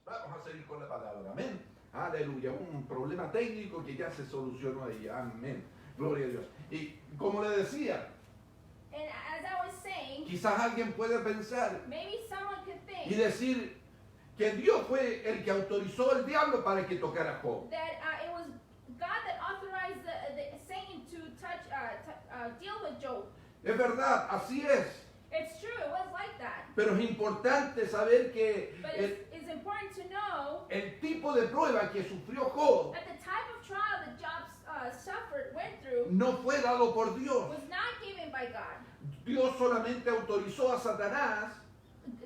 Vamos a seguir con la palabra. Amén. Aleluya. Un problema técnico que ya se solucionó ahí. Amén. Gloria a Dios. Y como le decía, And as I was saying, quizás alguien puede pensar maybe someone could y think decir que Dios fue el que autorizó al diablo para que tocara a Job. that it was God that authorized the Satan to deal with Job. Es verdad, así es. It's true, it was like that. Pero es importante saber que But it's important to know el tipo de prueba que sufrió Job that the type of trial that Job went through no fue dado por Dios. was not given by God. Dios solamente autorizó a Satanás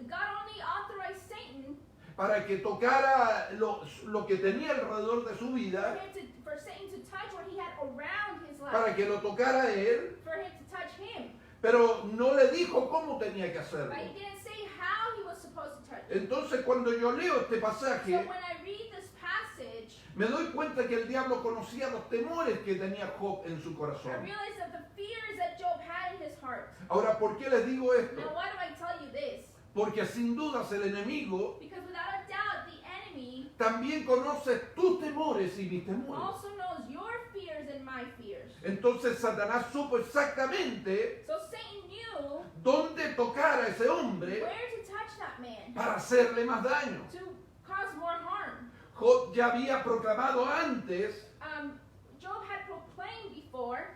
God only authorized Satan para que tocara lo que tenía alrededor de su vida, for Satan to touch what he had around his life, para que lo tocara a él, for him to touch him. pero no le dijo cómo tenía que hacerlo. But he didn't say how he was supposed to touch it. Entonces cuando yo leo este So pasaje, when I read this passage, me doy cuenta que el diablo conocía los temores que tenía Job en su I corazón. realize that the fears that Job had in his heart. Ahora, ¿por qué les digo esto? Now why do I tell you this? Porque sin dudas el enemigo Because without a doubt, the enemy también conoce tus temores y mis temores. also knows your fears and my fears. Entonces Satanás supo exactamente So Satan knew dónde tocar a ese hombre where to touch that man para hacerle más daño. to cause more harm. Job ya había proclamado antes Job had proclaimed before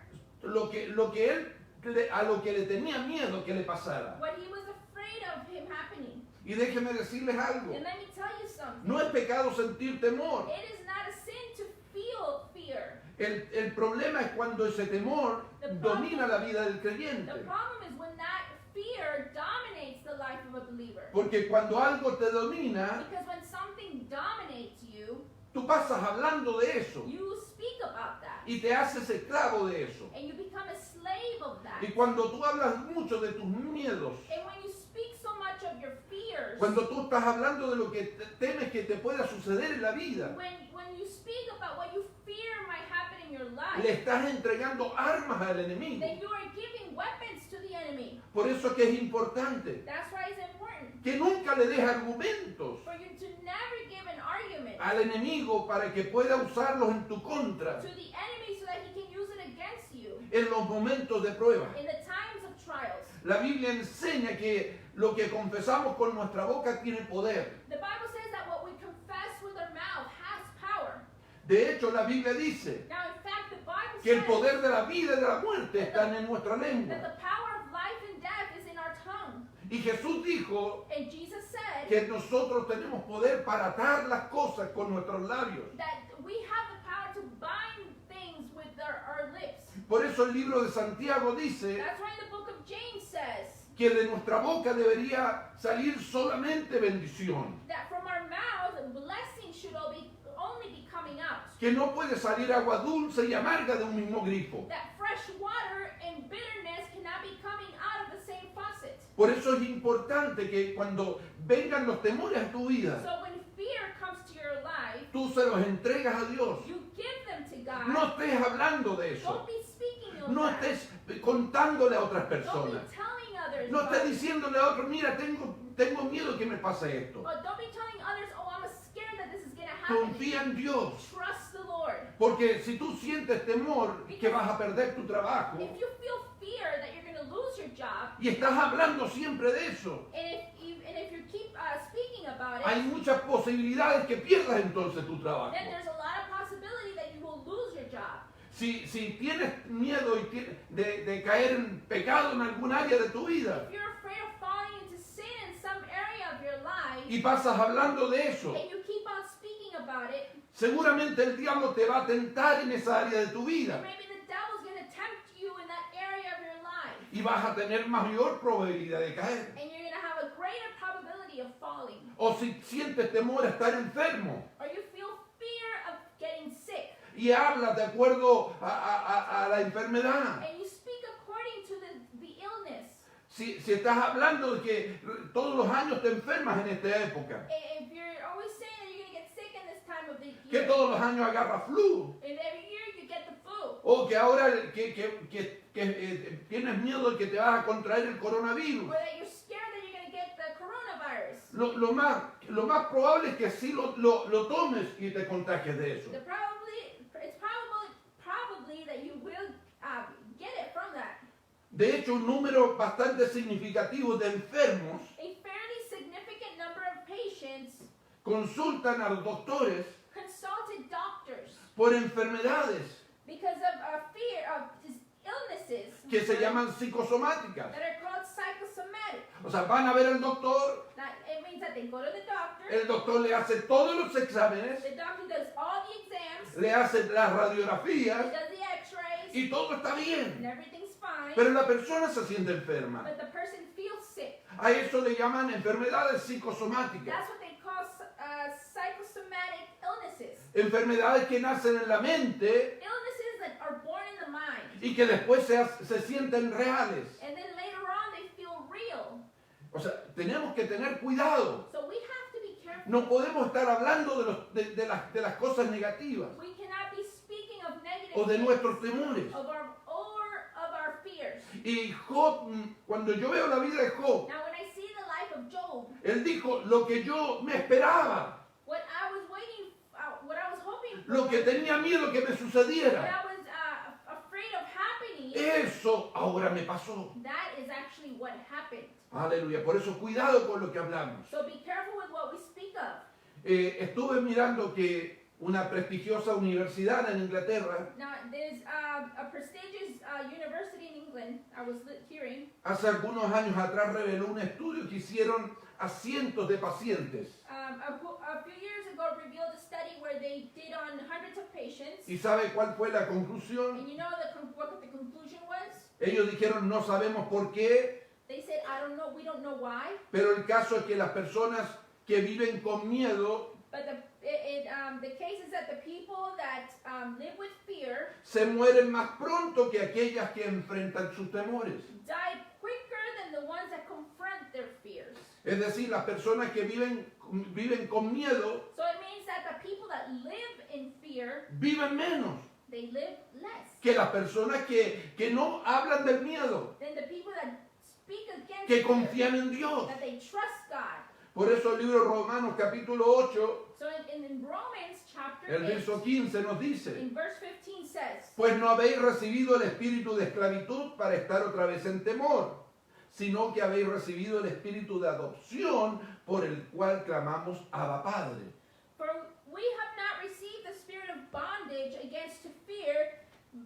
a lo que le tenía miedo que le pasara. what he was afraid of him happening. Y déjenme decirles algo. And let me tell you something. No es pecado sentir temor. It is not a sin to feel fear. El problema es cuando ese temor domina la vida del creyente. The problem is when that fear dominates the life of a believer. Porque cuando algo te domina, Because when something dominates you, tú pasas hablando de eso you speak about that. y te haces esclavo de eso. And you become a slave of that. Y cuando tú hablas mucho de tus miedos, And when you speak so much of your fears, cuando tú estás hablando de lo que temes que te pueda suceder en la vida, when you speak about what you fear might happen in your le life, estás entregando armas al enemigo. then you are giving weapons to the enemy. Por eso es que es importante That's why it's important que nunca le des argumentos for you to never give an argument al enemigo para que pueda usarlos en tu contra to the enemy so that he can use it against you en los momentos de prueba. in the times of trials. La Biblia enseña que lo que confesamos con nuestra boca tiene poder. The Bible says that what we confess with our mouth has power. De hecho, la Biblia dice Now, in fact, the Bible que el says poder de la vida y de la muerte están en nuestra that lengua. the power of life and death is in our tongue. Y Jesús dijo And Jesus said que nosotros tenemos poder para atar las cosas con nuestros labios. that we have the power to bind things with our lips. Por eso el libro de Santiago dice That's why the book of James says que de nuestra boca debería salir solamente bendición. that from our mouth, blessing should only be coming out. Que no puede salir agua dulce y amarga de un mismo grifo. That fresh water and bitterness cannot be coming out of the same faucet. Por eso es importante que cuando vengan los temores a tu vida, So when fear comes to your life, tú se los entregas a Dios. you give them to God. No estés hablando de Don't eso. be speaking of No that. estés contándole a otras Don't personas. be telling others. No about estés it. diciéndole a otros, mira, tengo miedo que me pase esto. Don't be telling others, oh, I'm scared that this is going to happen. Confía en Dios. Trust the Lord. Porque si tú sientes temor que vas a perder tu trabajo If you feel fear that you're going to lose your job, y estás hablando siempre de eso, and if you keep speaking about it, hay muchas posibilidades que pierdas entonces tu trabajo. then there's a lot of possibility that you will lose your job. Si tienes miedo de caer en pecado en algún área de tu vida If you're afraid of falling into sin in some area of your life, y pasas hablando de eso, and you keep on speaking about it, seguramente el diablo te va a tentar en esa área de tu vida maybe the devil's going to tempt you in that area of your life, y vas a tener mayor probabilidad de caer. and you're going to have a greater probability of falling. O si sientes temor a estar enfermo Or you feel fear of getting sick, y hablas de acuerdo a la enfermedad. and you speak according to the illness. Si estás hablando de que todos los años te enfermas en esta época, If you're always saying that you're going to get sick in this time of the que year, todos los años agarra flu, and every year you get the flu, o que ahora tienes miedo de que te vas a contraer el coronavirus, or that you're scared that you're going to get the coronavirus, virus. Lo más probable es que sí lo tomes y te contagies de eso. It's probably that you will get it from that. De hecho, un número bastante significativo de enfermos A fairly significant number of patients consultan a los doctores consulted doctors por enfermedades because of fear of illnesses que se llaman psicosomáticas. that are called psychosomatic. O sea, van a ver al doctor, That it means that they go to the doctor. el doctor le hace todos los exámenes, The doctor does all the exams. le hace las He radiografías does the X-rays, y todo está and bien. everything's fine. Pero la persona se siente enferma. But the person feels sick. A eso le llaman enfermedades psicosomáticas. That's what they call psychosomatic illnesses. Enfermedades que nacen en la mente Illnesses that are born in the mind, y que después se sienten reales. and then later on they feel real. O sea, tenemos que tener cuidado. So we have to be careful. No podemos estar hablando de las cosas negativas We cannot be speaking of negative o de things, nuestros temores. of our fears. Y Job, cuando yo veo la vida de Job, Now, when I see the life of Job, él dijo lo que yo me esperaba, what I was hoping for, lo que tenía miedo que me what sucediera. I was afraid of happening, Eso ahora me pasó. that is actually what happened. Aleluya. Por eso cuidado con lo que hablamos. So be careful with what we speak of. Estuve mirando que una prestigiosa universidad en Inglaterra Now, there's a prestigious university in England, I was hearing, hace algunos años atrás reveló un estudio que hicieron a cientos de pacientes. a few years ago revealed a study where they did on hundreds of patients. ¿Y sabe cuál fue la conclusión? And you know what the conclusion was? Ellos dijeron no sabemos por qué, They said, I don't know, we don't know why, pero el caso es que las personas que viven con miedo but the case is that the people that live with fear se mueren más pronto que aquellas que enfrentan sus temores. die quicker than the ones that confront their fears. Es decir, las personas que viven con miedo So it means that the people that live in fear, viven menos they live less que las personas que no hablan del miedo, than the people that speak against que fear, confían en Dios. that they trust God. Por eso el libro de Romanos capítulo 8, So in Romans chapter el 8, verso 15 nos dice, in verse 15 says, pues no habéis recibido el espíritu de esclavitud para estar otra vez en temor, sino que habéis recibido el espíritu de adopción por el cual clamamos Abba Padre. For we have not received the spirit of bondage against to fear,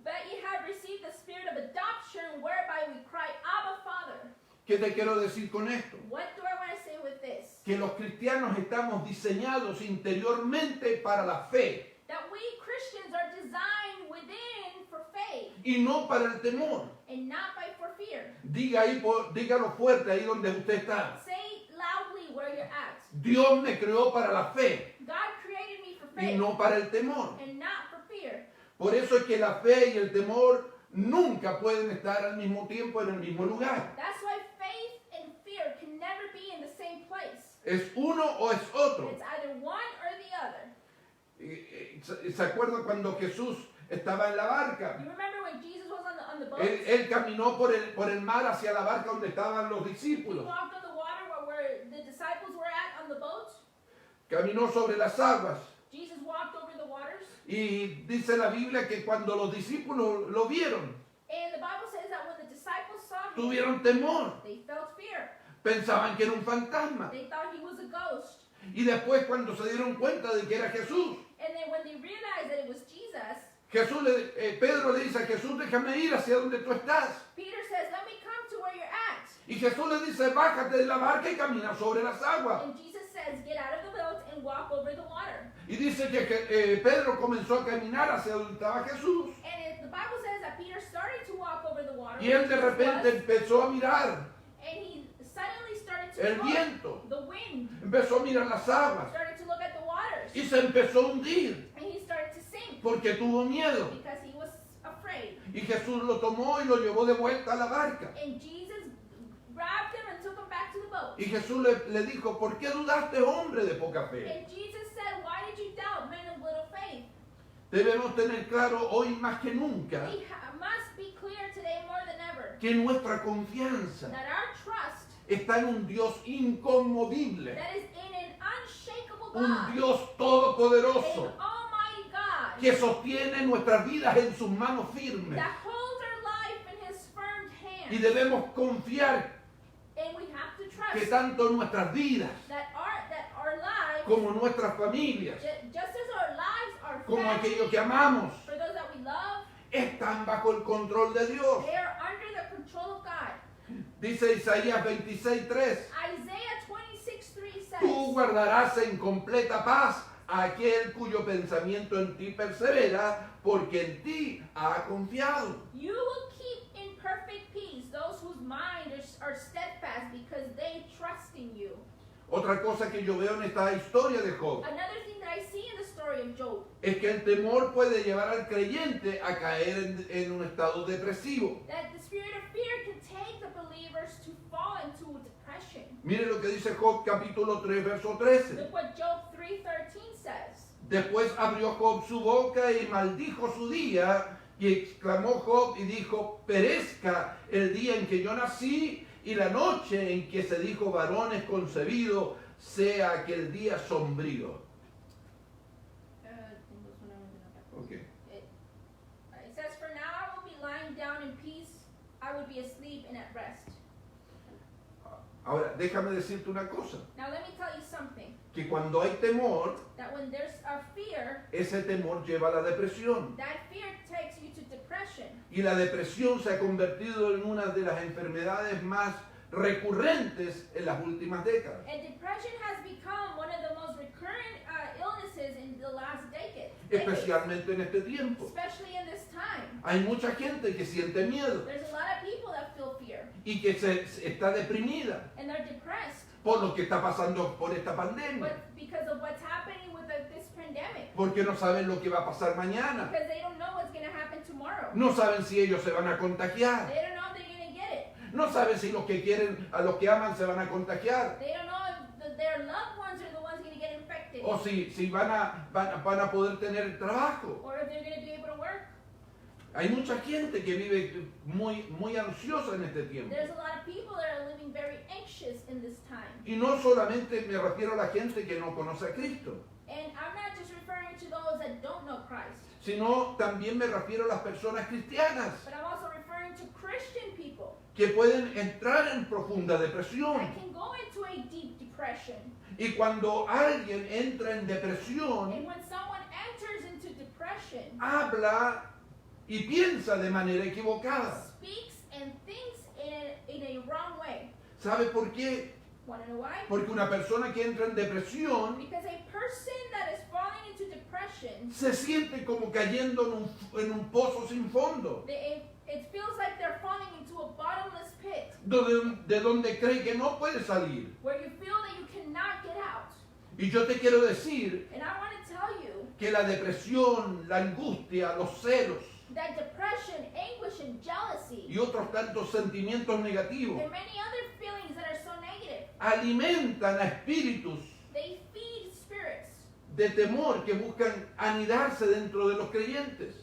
but ye have received the spirit of adoption, whereby we cry, Abba, Father. ¿Qué te quiero decir con esto? What do I want to say with this? Que los cristianos estamos diseñados interiormente para la fe That we Christians are designed within for faith y no para el temor. and not by for fear. Dígalo fuerte ahí donde usted está. Say loudly where you're at. Dios me creó para la fe God created me for y faith no para el temor. and not for fear. Por eso es que la fe y el temor nunca pueden estar al mismo tiempo en el mismo lugar. That's why faith and fear can never be in the same place. Es uno o es otro. It's either one or the other. ¿Se acuerdan cuando Jesús estaba en la barca? You remember when Jesus was on the boat? Él caminó por el mar hacia la barca donde estaban los He discípulos. walked on the water where the disciples were at on the boat. Caminó sobre las aguas. Jesus walked over the waters. Y dice la Biblia que cuando los discípulos lo vieron, And the Bible says that when the disciples saw him, tuvieron temor. they felt fear. Pensaban que era un fantasma. They thought he was a ghost. Y después cuando se dieron cuenta de que era Jesús, And then when they realized that it was Jesus, Pedro le dice a Jesús, déjame ir hacia donde tú estás. Peter says, let me come to where you're at. Y Jesús le dice, bájate de la barca y camina sobre las aguas. And Jesus says, get out of the boat and walk over the water. Y dice que Pedro comenzó a caminar hacia donde estaba Jesús. And the Bible says that Peter started to walk over the water. Y él de where Jesus repente was, empezó a mirar and he suddenly started to el look. viento, The wind. empezó a mirar las aguas Started to look at the waters. y se empezó a hundir And he started to sink porque tuvo miedo. because he was afraid. Y Jesús lo tomó y lo llevó de vuelta a la barca. And Jesus grabbed him and took him back to the boat. Y Jesús le dijo, ¿por qué dudaste, hombre de poca fe? And Jesus said, why did you doubt, men of little faith? Debemos tener claro hoy más que nunca We must be clear today more than ever que nuestra confianza that our trust está en un Dios inconmovible, that is in an unshakable un God, Dios an todopoderoso, almighty God, que sostiene nuestras vidas en sus manos firmes. that holds our life in his firm Y hand. debemos confiar And we have to que trust tanto nuestras vidas that our lives, como nuestras familias, just as our lives are como aquellos family, que amamos, for those that we love, están bajo el control de Dios. they are under the control of God. Dice Isaías 26:3, Isaiah 26:3 says, tú guardarás en completa paz a aquel cuyo pensamiento en ti persevera, porque en ti ha confiado. you will keep in perfect peace those whose minds are steadfast because they trust in you. Otra cosa que yo veo en esta historia de Job Another thing that I see in the story of Job, es que el temor puede llevar al creyente a caer en un estado depresivo. that the spirit of fear can take the believers to fall into depression. Mire lo que dice Job capítulo 3, verso 13. Look what Job 3:13 says. Después abrió Job su boca y maldijo su día, y exclamó Job y dijo, perezca el día en que yo nací y la noche en que se dijo varón es concebido, sea aquel día sombrío. Okay. It says, for now I will be lying down in peace, I would be asleep and at rest. Ahora, déjame decirte una cosa, Now let me tell you something, que cuando hay temor, that when there's a fear, ese temor lleva a la depresión. that fear takes you to depression. Y la depresión se ha convertido en una de las enfermedades más recurrentes en las últimas décadas. And depression has become one of the most recurrent illnesses in the last decade. Especialmente en este tiempo. Especially in this time. Hay mucha gente que siente miedo There's a lot of people that feel fear, y que está deprimida and they're depressed por lo que está pasando por esta pandemia, but because of what's happening with this pandemic. porque no saben lo que va a pasar mañana, Because they don't know what's going to happen tomorrow. no saben si ellos se van a contagiar, They don't know if they're going to get it. no saben si los que quieren, a los que aman se van a contagiar, They don't know if their loved ones are the ones going to get infected, o si van a poder tener trabajo. or if they're going to be able to work. Hay mucha gente que vive muy ansiosa en este tiempo. There's a lot of people that are living very anxious in this time. Y no solamente me refiero a la gente que no conoce a Cristo, And I'm not just referring to those that don't know Christ, sino también me refiero a las personas cristianas but I'm also referring to Christian people que pueden entrar en profunda depresión. that can go into a deep depression. Y cuando alguien entra en And depresión, when someone enters into depression, habla y piensa de manera equivocada. speaks and thinks in a wrong way. ¿Sabe por qué? Want to know why? Porque una persona que entra en depresión Because a person that is falling into depression, se siente como cayendo en un pozo sin fondo, it feels like they're falling into a bottomless pit de donde cree que no puede salir. where you feel that you cannot get out. Y yo te quiero decir And I want to tell you que la depresión, la angustia, los celos that depression, anguish, and jealousy, y otros tantos sentimientos negativos and many other feelings that are so negative, alimentan a espíritus they feed spirits, de temor que buscan anidarse dentro de los creyentes.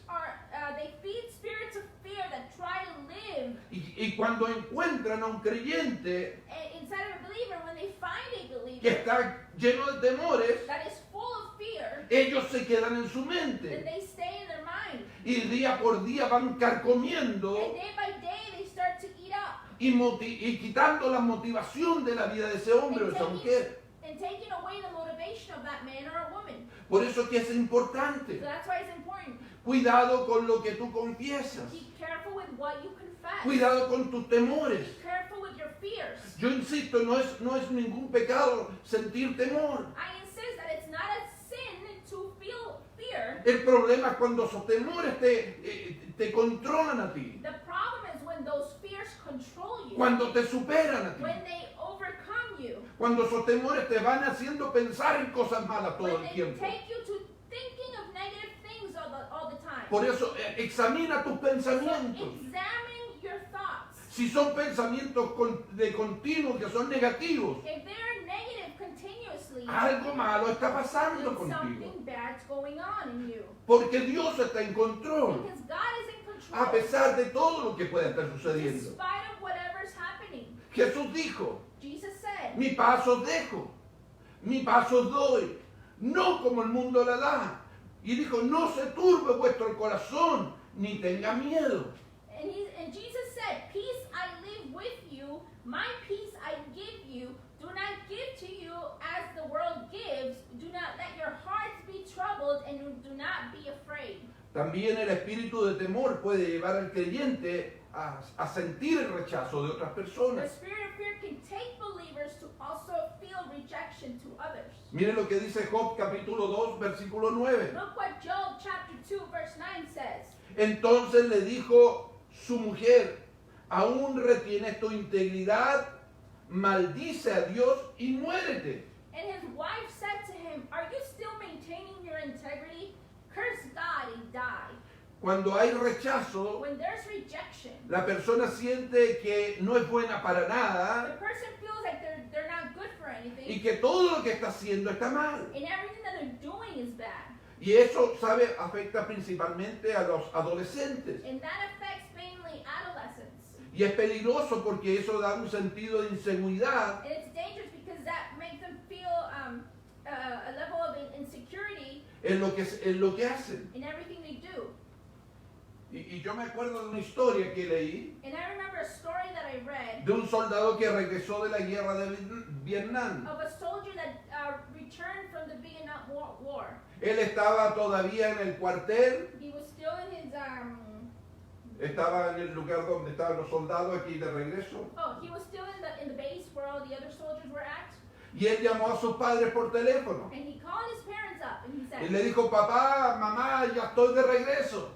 they feed spirits of fear that try to live Y cuando encuentran a un creyente inside of a believer. When they find a que believer está lleno de temores, that is full of fear, ellos se quedan en su then mente they stay in their mind. y día por día van carcomiendo And day by day they start to eat up y quitando la motivación de la vida de ese hombre o esa mujer. and taking away the motivation of that man or a woman. Por eso que es So importante. that's why it's important. Cuidado con lo que tú confiesas. Be careful with what you confess. Cuidado con tus temores. Be careful with your fears. Yo insisto, no es ningún pecado sentir temor. I insist that it's not a sin to feel fear. El problema es cuando esos temores te controlan a ti, The problem is when those fears control you. cuando te superan a ti, When they overcome you. cuando esos temores te van haciendo pensar en cosas malas todo When el they tiempo. take you to thinking of negative things all the time. Por eso examina tus So pensamientos. examine your thoughts. Si son pensamientos de continuo que son negativos, If they're negative continuously, algo malo está pasando then contigo. something bad's going on in you. Porque Dios está en control, Because God is in a control. pesar de todo lo que pueda estar sucediendo. Despite of whatever's happening. Jesús dijo, Jesus said, mi paz os dejo, mi paz os doy, no como el mundo la da. Y dijo, no se turbe vuestro corazón, ni tenga miedo. and Jesus said, peace I leave with you, my peace I give you. Do not give to you as the world gives. Do not let your hearts be troubled, and do not be afraid. También el espíritu de temor puede llevar al creyente a sentir el rechazo de otras The personas. spirit of fear can take believers to also feel rejection to others. Mire lo que dice Job capítulo 2 versículo 9. Look what Job chapter 2 verse 9 says. Entonces le dijo su mujer, aún retienes tu integridad, maldice a Dios y muérete. And his wife said to him, are you still maintaining your integrity? Curse God and die. Cuando hay rechazo, When there's rejection, la persona siente que no es buena para the nada person feels like they're not good for y anything, que todo lo que está haciendo está mal. and everything that they're doing is bad. Y eso, ¿sabe? Afecta principalmente a los adolescentes. And that affects mainly adolescents. Y es peligroso porque eso da un sentido de inseguridad And it's dangerous because that makes them feel a level of insecurity en lo que hacen. in everything they do. Y yo me acuerdo de una historia que leí And I remember a story that I read de un soldado que regresó de la guerra de Vietnam. of a soldier that returned from the Vietnam War. Él estaba todavía en el cuartel, He was still in his estaba en el lugar donde estaban los soldados aquí de regreso. he was still in the base where all the other soldiers were at. Y él llamó a sus padres por teléfono. And he called his parents up and he Y said, le dijo, papá, mamá, ya estoy de regreso.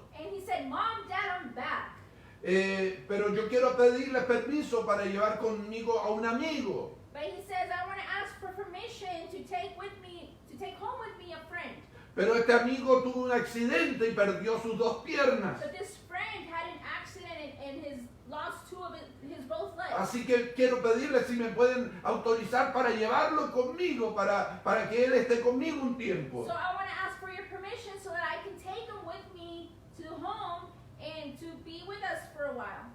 Mom, Dad, I'm back. Pero yo quiero pedirles permiso para llevar conmigo a un amigo. But he says, I want to ask for permission to take home with me a friend. Pero este amigo tuvo un accidente y perdió sus dos piernas. But this friend had an accident and his lost two of his both legs. Así que quiero pedirles si me pueden autorizar para llevarlo conmigo, para que él esté conmigo un tiempo. So I want to ask for your permission so that I can take him with me to home and to be with us for a while.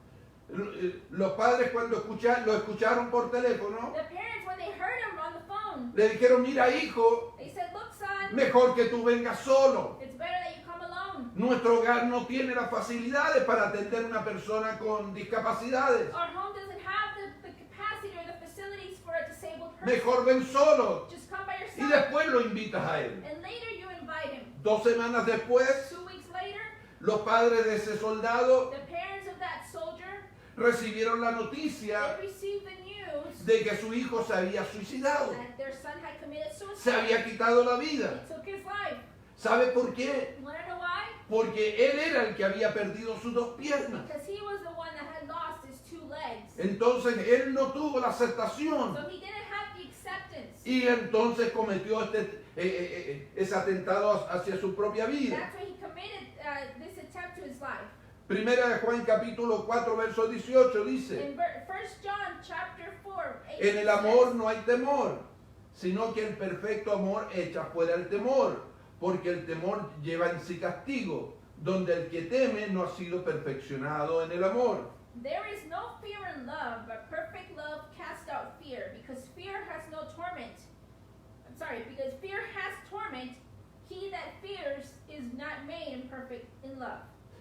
Los padres cuando lo escucharon por teléfono, The parents, when they heard him on the phone, le dijeron, mira hijo, they said, look, son, mejor que tú vengas solo. it's better that you come alone. Nuestro hogar no tiene las facilidades para atender a una persona con discapacidades. Our home doesn't have the capacity or the facilities for a disabled person. Mejor ven solo. Just come by Y yourself. después lo invitas a él. And later you invite him. 2 semanas después, 2 weeks later, los padres de ese soldado the parents of that soldier, recibieron la noticia they received the news de que su hijo se había suicidado. that their son had committed Se suicide. había quitado la vida. He took his life. ¿Sabe por qué? You want to know why? Porque él era el que había perdido sus dos piernas. Because he was the one that had lost his 2 legs. Entonces él no tuvo la aceptación So he didn't have the acceptance. y entonces cometió ese atentado hacia su propia vida. That's why he committed this attempt to his life. Primera de Juan capítulo 4 verso 18 dice, In 1 John chapter 4, 8, en el amor no hay temor, sino que el perfecto amor echa fuera el temor, porque el temor lleva en sí castigo, donde el que teme no ha sido perfeccionado en el amor. there is no fear in love, but perfect love casts out fear, because fear has no torment. Because fear has torment. He that fears is not made perfect in love.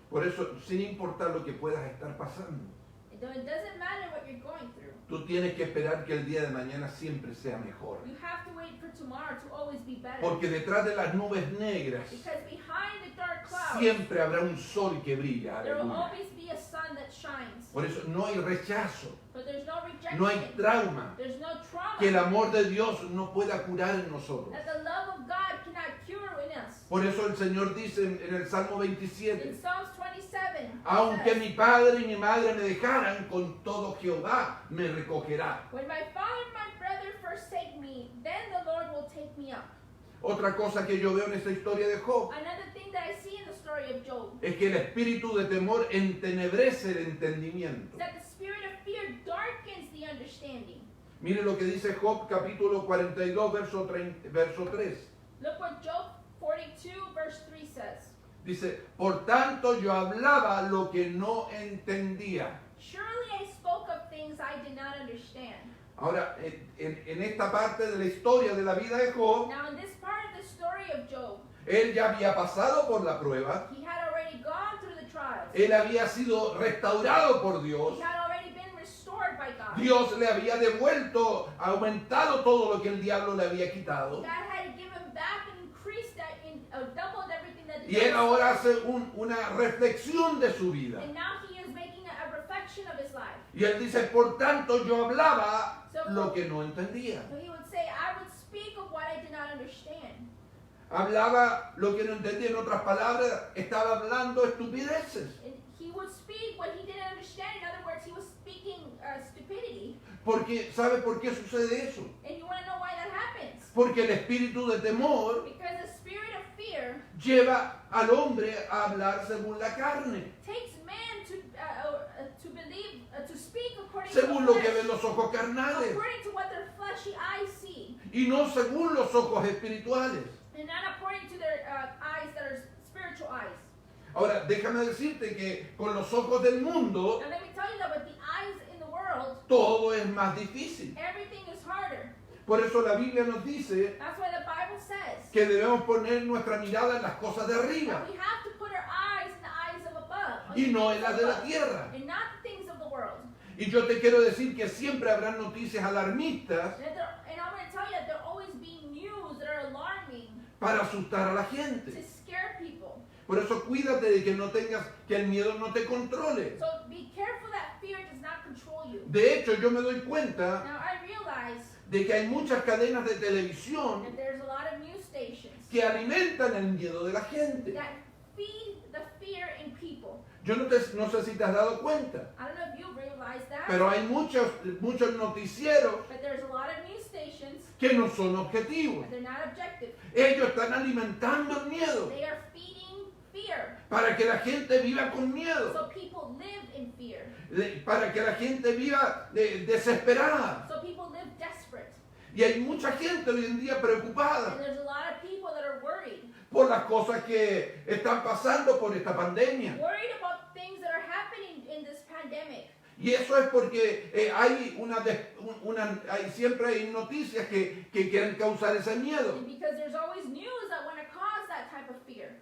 Por eso, sin importar lo que puedas estar pasando, It doesn't matter what you're going through. tú tienes que esperar que el día de mañana siempre sea mejor. You have to wait for tomorrow to always be better. Porque detrás de las nubes negras Because behind the dark clouds, siempre habrá un sol que brilla. there will Aleluya. always be a sun that shines. Por eso no hay rechazo, But there's no rejection. no hay trauma There's no trauma. que el amor de Dios no pueda curar en nosotros. That the love of God cannot cure in us. Por eso el Señor dice en el Salmo In 27, Psalms 27, it aunque says, mi padre y mi madre me dejaran, con todo Jehová me recogerá. when my father and my brother forsake me, then the Lord will take me up. Otra cosa que yo veo en esta historia de Job Another thing that I see in the story of Job es que el espíritu de temor entenebrece el entendimiento. is that the spirit of fear darkens the understanding. Mire lo que dice Job capítulo 42 verso 3. Look what Job 42 verse 3 says. Dice, por tanto yo hablaba lo que no entendía. Surely I spoke of things I did not understand. Ahora, en esta parte de la historia de la vida de Job, Now, in this part of the story of Job, él ya había pasado por la prueba, he had already gone through the trials. él había sido restaurado por Dios, He had already been restored by God. Dios le había devuelto, aumentado todo lo que el diablo le había quitado. God had given back and increased that, doubled everything that the Y él devil ahora stole. hace una reflexión de su vida. And now he is making a reflection of his life. Y él dice, por tanto yo hablaba lo que no entendía. So he would say, I would speak of what I did not understand. Hablaba lo que no entendía. En otras palabras, estaba hablando estupideces. And he would speak what he didn't understand. In other words, he was speaking stupidity. Porque, ¿sabe por qué sucede eso? And you want to know why that happens? Porque el espíritu de temor Because the spirit of fear lleva al hombre a hablar según la carne, takes man to believe, to speak according según to lo the que ven flesh, los ojos carnales, according to what their fleshy eyes see, y no según los ojos espirituales. and not according to their eyes that are spiritual eyes. Ahora, déjame decirte que con los ojos del mundo Now let me tell you that with the eyes in the world, todo es más difícil. everything is harder. Por eso la Biblia nos dice That's why the Bible says que debemos poner nuestra mirada en las cosas de arriba that we have to put our eyes in the eyes of above, on y the no things en las of de la above, tierra. and not the things of the world. Y yo te quiero decir que siempre habrán noticias alarmistas And I'm going to tell you that there always be news that are alarming para asustar a la to gente. scare people. Por eso cuídate de que no tengas, que el miedo no te controle. So be careful that fear does not control you. De hecho, yo me doy cuenta Now I realize de que hay muchas cadenas de televisión that there's a lot of news stations que alimentan el miedo de la gente. that feed the fear in people. Yo no sé si te has dado cuenta, I don't know if you realize that, pero hay muchos noticieros but there's a lot of news stations que no son objetivos. that they're not objective. Ellos están alimentando el miedo They are feeding fear. para que la gente viva con miedo, So people live in fear. para que la gente viva desesperada. So people live desperate. Y hay mucha gente hoy en día preocupada And there's a lot of people that are worried. por las cosas que están pasando por esta pandemia. Worried about things that are happening in this pandemic. Y eso es porque siempre hay noticias que quieren causar ese miedo. And because there's always news that want to cause that type of fear.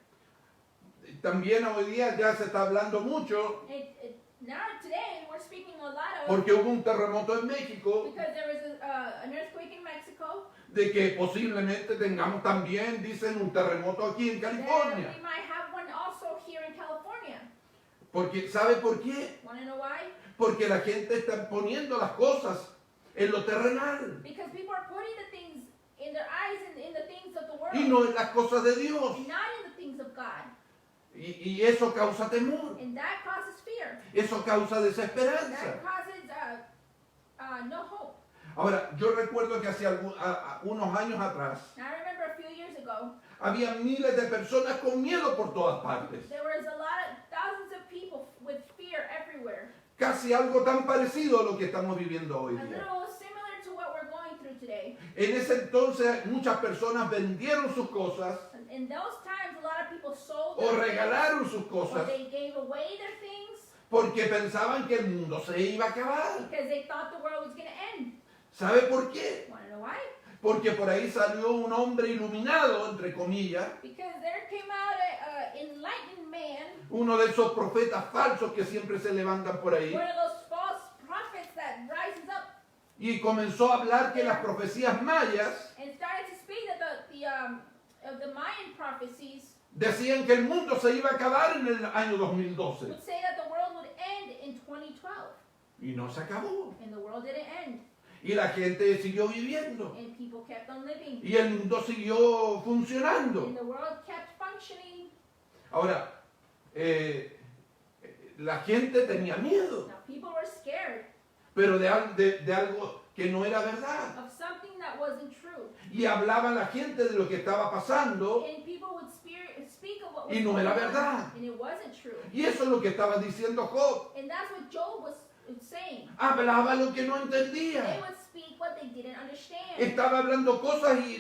También hoy día ya se está hablando mucho Now today we're speaking a lot of porque hubo un terremoto en México because there was an earthquake in Mexico. de que posiblemente tengamos también, dicen, un terremoto aquí en Then California. we might have one also here in California. Porque, ¿sabe por qué? Want to know why? Porque la gente está poniendo las cosas en lo terrenal Because people are putting the things in their eyes and in the things of the world, y no en las cosas de Dios. and not in the things of God. Y eso causa temor, And that causes fear. eso causa desesperanza. That causes no hope. Ahora, yo recuerdo que hace unos años atrás Now I remember a few years ago, había miles de personas con miedo por todas partes. there was a lot of thousands of people with fear everywhere. Casi algo tan parecido a lo que estamos viviendo hoy A día. little similar to what we're going through today. En ese entonces muchas personas vendieron sus cosas In those times, a lot of people sold o their regalaron sus things, or cosas they gave away their things porque pensaban que el mundo se iba a acabar. because they thought the world was going to end. ¿Sabe por qué? Want to know why? Porque por ahí salió un hombre iluminado, entre comillas, Because there came out an enlightened man, uno de esos profetas falsos que siempre se levantan por ahí, one of those false prophets that rises up y comenzó a hablar que las profecías mayas and started to speak that the Mayan prophecies decían que el mundo se iba a acabar en el año 2012. would say that the world would end in 2012. Y no se acabó. And the world didn't end. Y la gente siguió viviendo. And people kept on living. Y el mundo siguió And funcionando. the world kept functioning. Ahora, la gente tenía miedo, Now people were scared pero de algo que no era verdad. of something that wasn't true. Y hablaba la gente de lo que estaba pasando, And people would speak of what was y no going era on, verdad. and it wasn't true. Y eso es lo que estaba diciendo Job. And that's what Job was saying. Hablaba lo que no They entendía. would speak what they didn't understand. Estaba hablando cosas y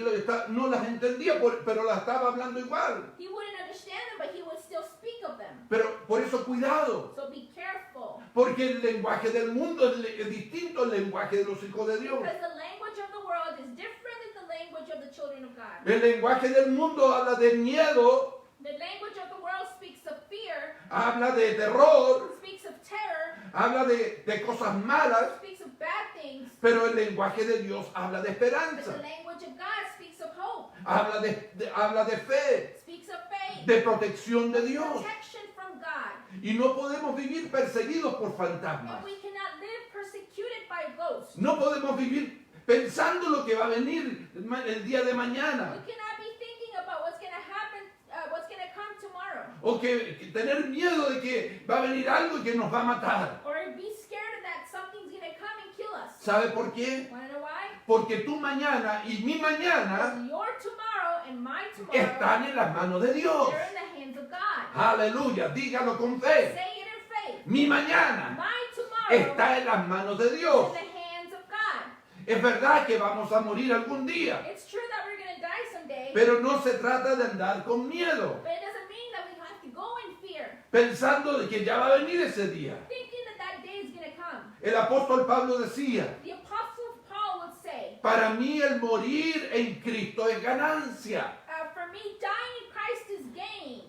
no las entendía, pero las estaba hablando igual. He wouldn't understand them, but he would still speak of them. Pero por eso cuidado, So be careful. porque el lenguaje del mundo es distinto al lenguaje de los hijos de Dios. Because the language of the world is different than the language of the children of God. El lenguaje del mundo habla de miedo, The language of the world speaks of fear, habla de terror, speaks of terror, habla de cosas malas, speaks of bad things. pero el lenguaje de Dios habla de But the esperanza, language of God speaks of hope, habla de fe, speaks of faith, de protección de Dios. protection from God. Y no podemos vivir perseguidos por And fantasmas. we cannot live persecuted by ghosts. No podemos vivir pensando lo que va a venir el día de We mañana. cannot be thinking about what's going to happen, what's going to come tomorrow. O que tener miedo de que va a venir algo y que nos va a matar. Or be scared that something's going to come and kill us. ¿Sabe por qué? Want to know why? Porque tu mañana y mi mañana Because your tomorrow and my tomorrow, están en las manos de Dios. they're in the hands of God. Aleluya, dígalo con fe. Say it in faith. Mi mañana My tomorrow está en las manos de is Dios. in the hands of God. Es verdad que vamos a morir algún día, It's true that we're going to die someday, pero no se trata de andar con miedo, but it doesn't mean that we have to go in fear, pensando de que ya va a venir ese día. thinking that that day is going to come. El apóstol Pablo decía, The Apostle Paul would say, para mí el morir en Cristo es ganancia. for me, dying in Christ is gain.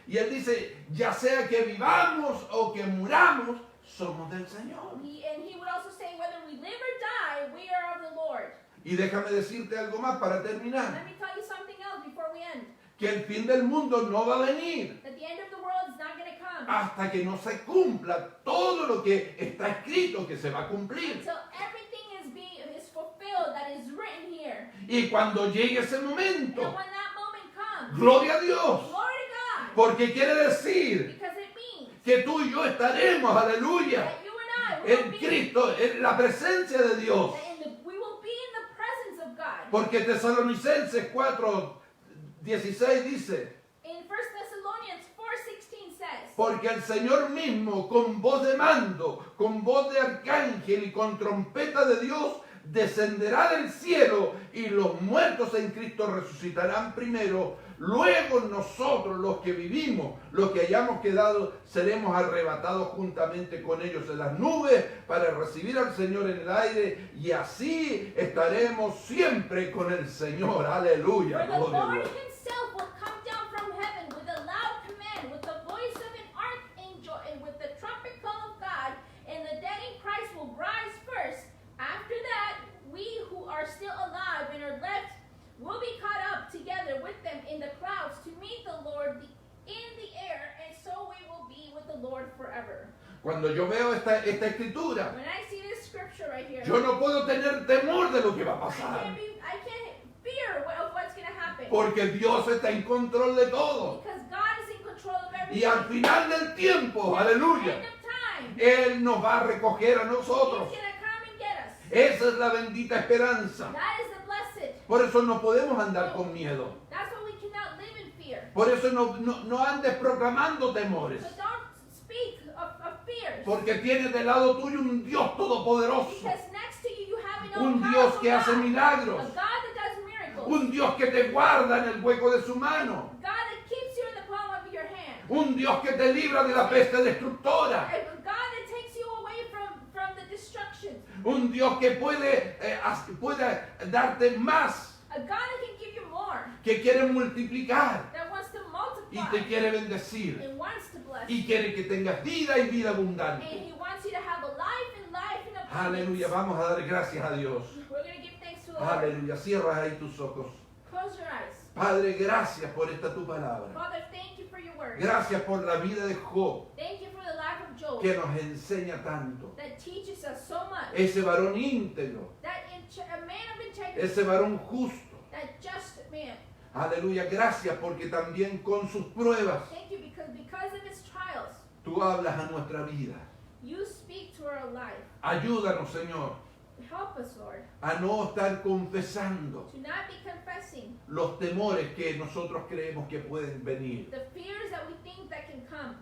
Y él dice, ya sea que vivamos o que muramos, somos del Señor. And he would also say, whether we live or die, we are of the Lord. Y déjame decirte algo más para terminar, Let me tell you something else before we end. que el fin del mundo no va a venir That the end of the world is not going to come hasta que no se cumpla todo lo que está escrito que se va a cumplir. until everything is fulfilled that is written here. Y cuando llegue ese And momento, when that moment comes, gloria a Dios, glory to God, porque quiere decir because it means que tú y yo estaremos, aleluya, that you and I will en be Cristo, en la presencia de Dios. we will be in the presence of God. Porque Tesalonicenses 4:16 dice, In 1 Thessalonians 4:16 says, porque el Señor mismo con voz de mando, con voz de arcángel y con trompeta de Dios descenderá del cielo y los muertos en Cristo resucitarán primero. Luego nosotros, los que vivimos, los que hayamos quedado, seremos arrebatados juntamente con ellos en las nubes para recibir al Señor en el aire y así estaremos siempre con el Señor. Aleluya. For the Gloria a Lord Dios. himself will come down from heaven with a loud command, with the voice of an archangel, and with the trumpet call of God, and the dead in Christ will rise first. After that, we who are still alive and are left will be caught up together with them in the clouds to meet the Lord in the air, and so we will be with the Lord forever. Cuando yo veo esta escritura, When I see this scripture right here, yo no puedo tener temor de lo que va a I pasar. can't fear of what's going to happen. Porque Dios está en control de todo. Because God is in control of everything. Y al final del tiempo, At the aleluya, end of time, Él nos va a recoger a He's nosotros. going to come and get us. Esa es la bendita esperanza. That is the blessed. Por eso no podemos andar con miedo. That's why we cannot live in fear. Por eso no andes proclamando temores. So don't speak of fears. Porque tienes del lado tuyo un Dios todopoderoso. Because next to you, you have an Un all-powerful Dios que hace God. milagros. A God that does miracles. Un Dios que te guarda en el hueco de su mano. God that keeps you in the palm of your hand. Un Dios que te libra de la peste destructora. A God that takes you away from the destruction. Un Dios que puede darte más, A God that can give you more. que quiere multiplicar That wants to y multiply. te quiere bendecir And wants to bless. y quiere que tengas vida y vida And abundante. He wants you to have a life and life in abundance. Aleluya, vamos a dar gracias a Dios. We're going to give thanks to the Lord. Aleluya, cierra ahí tus ojos. Close your eyes. Padre, gracias por esta tu palabra. Father, thank you for your word. Gracias por la vida de Job, Thank you for the life of Job que nos enseña tanto. that teaches us so much. Ese varón íntegro, A man of integrity, ese varón justo. that just man. Aleluya, gracias porque también con sus pruebas Thank you because of his trials, tú hablas a nuestra vida. you speak to our life. Ayúdanos, Señor, Help us, Lord, a no estar confesando to not be confessing los temores que nosotros creemos que pueden venir. the fears that we think that can come.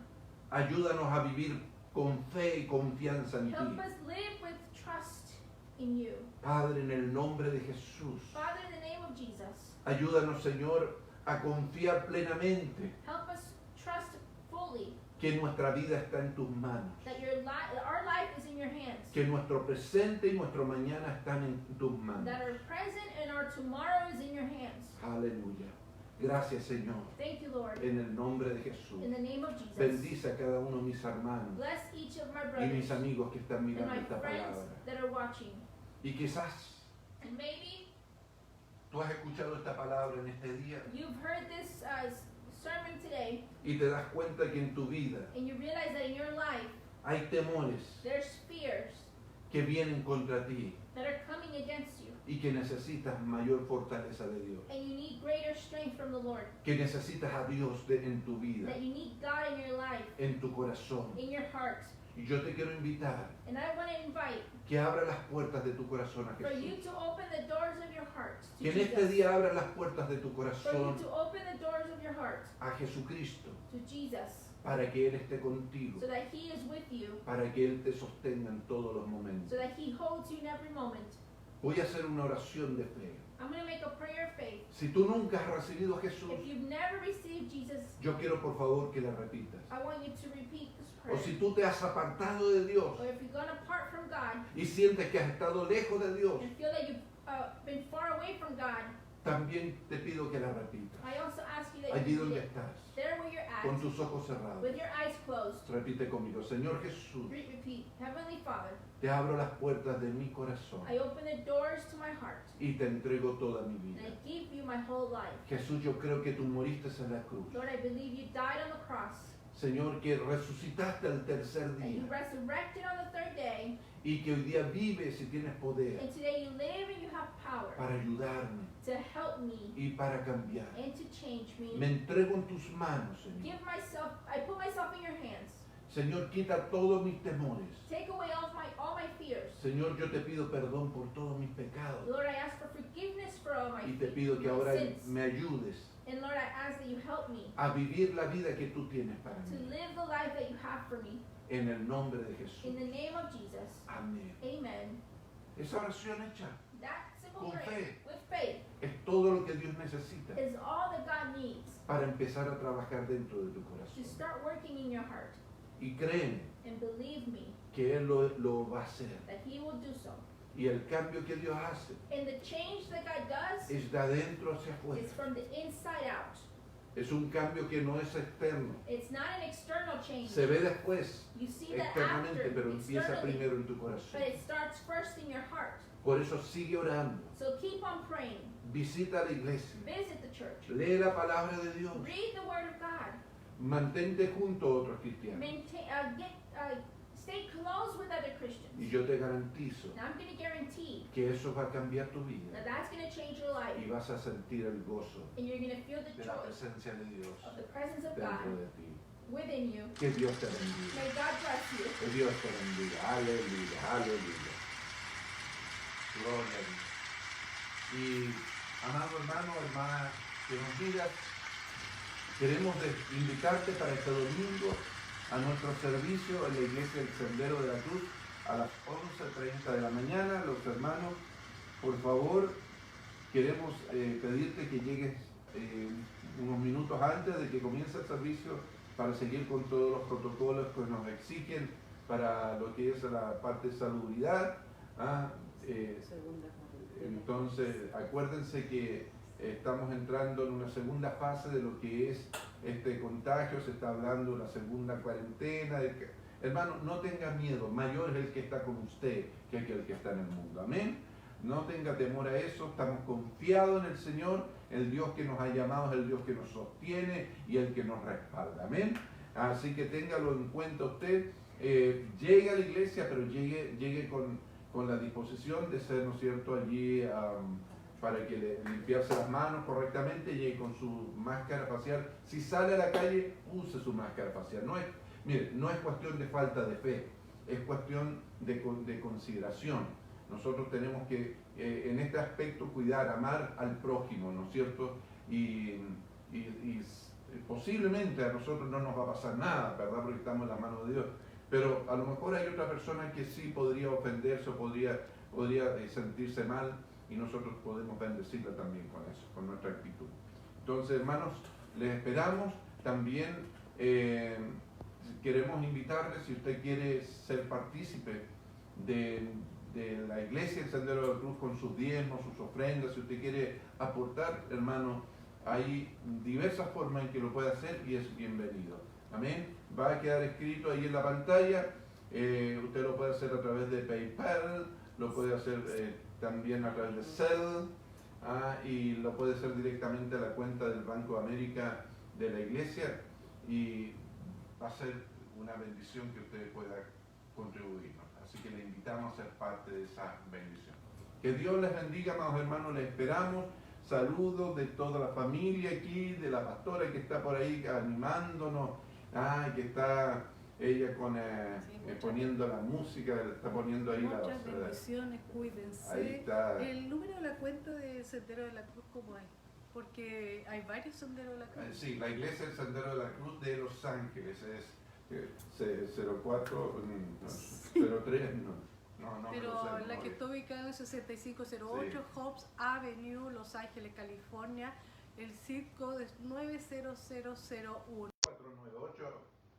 Ayúdanos a vivir con fe y confianza en Help ti. us live with trust in you. Padre, en el nombre de Jesús, Father, in the name of Jesus, ayúdanos, Señor, a confiar plenamente help us trust fully que nuestra vida está en tus manos, that our life is in your hands, que nuestro presente y nuestro mañana están en tus manos. that our present and our tomorrow is in your hands. Aleluya. Gracias, Señor, Thank you, Lord. en el nombre de Jesús. In the name of Jesus, Bendice a cada uno de mis hermanos bless each of my y mis brothers amigos que están and mirando my esta friends palabra. that are watching. Y quizás And maybe tú has escuchado esta palabra en este día you've heard this sermon today y te das cuenta que en tu vida and you realize that in your life hay temores there's fears que vienen contra ti that are coming against you y que necesitas mayor fortaleza de Dios, and you need greater strength from the Lord, que necesitas a Dios en tu vida, that you need God in your life, en tu corazón. in your heart. Y yo te quiero invitar And I want to invite que abra las puertas de tu corazón a for you Jesús. to open the doors of your heart to Que en Jesus. este día abra las puertas de tu For you corazón to open the doors of your heart a Jesucristo, to Jesus, para que Él esté contigo, so that He is with you, para que Él te sostenga en todos los momentos. so that He holds you in every moment. Voy a hacer una oración de fe. I'm going to make a prayer of faith. Si tú nunca has recibido a Jesús, If you've never received Jesus, yo quiero por favor que la repitas. I want you to repeat this O prayer. si tú te has apartado de Dios Or if you're going to part from God y sientes que has estado lejos de Dios, and feel that you've been far away from God, también te pido que la repitas. I also ask you that Allí you donde repeat it. estás, There where you're at, con tus ojos cerrados. with your eyes closed, Repite conmigo, Señor Jesús, repeat, Heavenly Father, te abro las puertas de mi corazón I open the doors to my heart y te entrego toda mi and vida. I give you my whole life. Jesús, yo creo que tú moriste en la cruz. Lord, I believe you died on the cross Señor, que resucitaste al tercer and you día resurrected on the third day, y que hoy día vives y tienes poder and today you live and you have power para ayudarme to help me y para cambiar. and to change me. Me entrego en tus manos, Señor. I put myself in your hands. Señor, quita todos mis temores. Take away all my fears. Señor, yo te pido perdón por todos mis pecados Lord, I ask for forgiveness for all my y te pido que ahora sins. me ayudes And Lord, I ask that you help me a vivir la vida que tú tienes para to mí. live the life that you have for me. En el nombre de In Jesús. the name of Jesus. Amén. Amen. Esa oración hecha That simple Con prayer fe. with faith es todo lo que Dios necesita is all that God needs para empezar a trabajar dentro de tu to corazón. start working in your heart. Y créeme And believe me que Él lo va a hacer. that He will do so. Y el cambio que Dios hace And the change that God does es de adentro hacia afuera. is from the inside out. Es un cambio que no es externo. It's not an external change. Se ve después You see that after, externamente, pero empieza externally, primero en tu corazón. but it starts first in your heart. Por eso sigue orando. So keep on praying. Visita la iglesia. Visit the church. Lee la palabra de Dios. Read the Word of God. Mantente junto a otros cristianos. Stay close with other Christians. Y yo te garantizo Now I'm going to guarantee que eso va a cambiar tu that vida. that's going to change your life. Y vas a sentir el gozo And you're going to feel the de la joy presencia de Dios of the presence of dentro God de ti. within you. Que Dios te bendiga. May God bless you. Que Dios te bendiga. Aleluya, aleluya. Gloria a Dios. Y amado hermano, hermana, que nos digas, queremos invitarte para este domingo a nuestro servicio en la iglesia del Sendero de la Cruz a las 11:30 de la mañana. Los hermanos, por favor, queremos pedirte que llegues unos minutos antes de que comience el servicio para seguir con todos los protocolos que nos exigen para lo que es la parte de salubridad. Entonces, acuérdense que estamos entrando en una segunda fase de lo que es este contagio, se está hablando de la segunda cuarentena. Hermano, no tenga miedo, mayor es el que está con usted que aquel que está en el mundo. Amén. No tenga temor a eso, estamos confiados en el Señor, el Dios que nos ha llamado es el Dios que nos sostiene y el que nos respalda. Amén. Así que téngalo en cuenta usted. Llegue a la iglesia, pero llegue con la disposición de ser, ¿no es cierto?, allí para que limpiarse las manos correctamente, llegue con su máscara facial. Si sale a la calle, use su máscara facial. No es cuestión de falta de fe, es cuestión de consideración. Nosotros tenemos que, en este aspecto, cuidar, amar al prójimo, ¿no es cierto? Y posiblemente a nosotros no nos va a pasar nada, ¿verdad? Porque estamos en la mano de Dios. Pero a lo mejor hay otra persona que sí podría ofenderse o podría sentirse mal, y nosotros podemos bendecirla también con eso, con nuestra actitud. Entonces, hermanos, les esperamos. También queremos invitarles, si usted quiere ser partícipe de la iglesia El Sendero de la Cruz con sus diezmos, sus ofrendas, si usted quiere aportar, hermano, hay diversas formas en que lo puede hacer y es bienvenido. Amén. Va a quedar escrito ahí en la pantalla. Usted lo puede hacer a través de PayPal, lo puede hacer también a través de Zelle, y lo puede hacer directamente a la cuenta del Banco de América de la iglesia, y va a ser una bendición que usted pueda contribuir. Así que le invitamos a ser parte de esa bendición. Que Dios les bendiga, amados hermanos, les esperamos. Saludos de toda la familia aquí, de la pastora que está por ahí animándonos, que está ella con poniendo la música, está poniendo ahí muchas bendiciones, cuídense. Ahí está. El número de la cuenta de Sendero de la Cruz, ¿cómo es? Porque hay varios Senderos de la Cruz. Sí, la iglesia del Sendero de la Cruz de Los Ángeles es 04, 03, no. Pero la que está ubicada en 6508 sí. Hobbs Avenue, Los Ángeles, California, el zip code es 90001.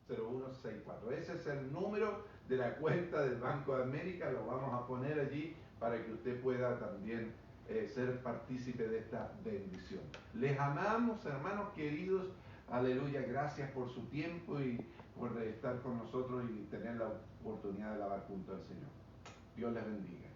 498-0164. Ese es el número de la cuenta del Banco de América, lo vamos a poner allí para que usted pueda también ser partícipe de esta bendición. Les amamos, hermanos queridos, aleluya, gracias por su tiempo y por estar con nosotros y tener la oportunidad de alabar junto al Señor. Dios les bendiga.